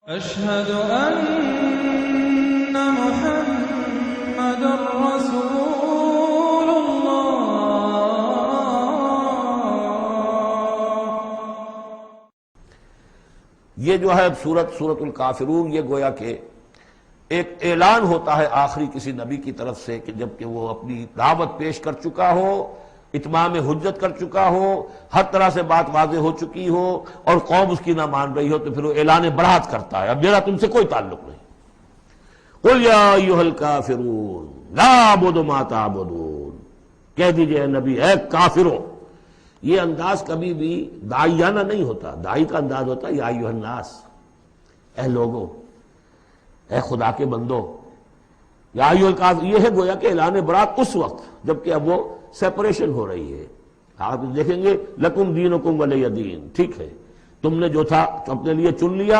अशहदु अन्न मुहम्मदुर रसूलुल्लाह। ये जो है सूरतुल काफिरून, ये गोया के एक ऐलान होता है आखिरी किसी नबी की तरफ से कि जबकि वो अपनी दावत पेश कर चुका हो, इत्माम हुज्जत कर चुका हो, हर तरह से बात वाज़ेह हो चुकी हो और कौम उसकी ना मान रही हो, तो फिर वो ऐलान बरात करता है, अब मेरा तुमसे कोई ताल्लुक नहीं। कुल या अय्युहल काफिरून ला अअबुदु मा ताबुदून, कह दीजिए नबी है काफिरों। ये अंदाज कभी भी दाइयाना नहीं होता। दाई का अंदाज होता है या अय्युहन नास, ए लोगों, ए खुदा के बंदो। या अय्युहल काफिर, ये है गोया के ऐलान बरात उस वक्त जबकि अब वो सेपरेशन हो रही है। आप देखेंगे लकुम दीनुकुम वलिय दीन, ठीक है, तुमने जो था अपने लिए चुन लिया,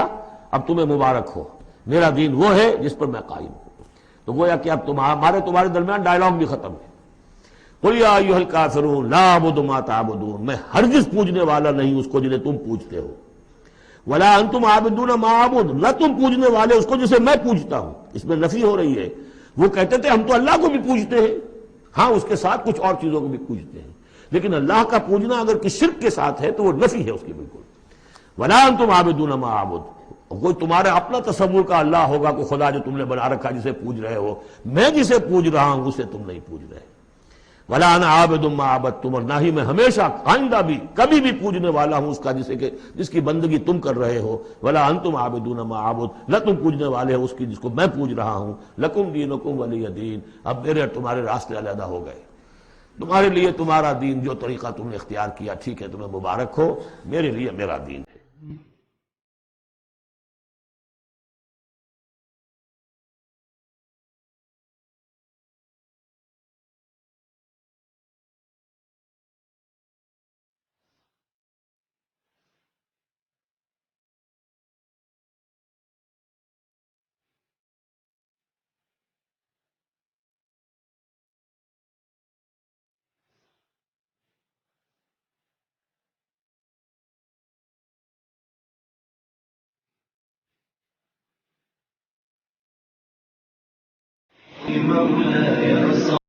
अब तुम्हें मुबारक हो, मेरा दीन वो है जिस पर मैं कायम हूं। तो गोया कि अब तुम्हारे दरमियान डायलॉग भी खत्म है। कुल या अय्युहल काफिरून ला अअबुदु मा ताबुदून, मैं हरगिज़ पूजने वाला नहीं उसको जिन्हें तुम पूजते हो। वला अंतुम आबिदून मा अअबुद, न तुम पूजने वाले उसको जिसे मैं पूजता हूं। इसमें नफी हो रही है। वो कहते थे हम तो अल्लाह को भी पूजते हैं, हाँ उसके साथ कुछ और चीजों को भी पूजते हैं, लेकिन अल्लाह का पूजना अगर किसी शिर्क के साथ है तो वो नफी है उसकी बिल्कुल। वला अंतुम आबिदून मा अअबुद, कोई तुम्हारा अपना तसव्वुर का अल्लाह होगा, कोई खुदा जो तुमने बना रखा जिसे पूज रहे हो, मैं जिसे पूज रहा हूं उसे तुम नहीं पूज रहे। वला अना आबिदुम मा अबदतुम, और ना ही मैं हमेशा आइंदा भी कभी भी पूजने वाला हूं उसका जिसकी बंदगी तुम कर रहे हो। वला अंतुम आबिदून मा अबुद, न तुम पूजने वाले हो उसकी जिसको मैं पूज रहा हूं। लकुम दीनुकुम वलिय दीन, अब मेरे और तुम्हारे रास्ते अलग हो गए। तुम्हारे लिए तुम्हारा दीन, जो तरीका तुमने इख्तियार किया, ठीक है, तुम्हें मुबारक हो, मेरे लिए मेरा दीन है। مولاي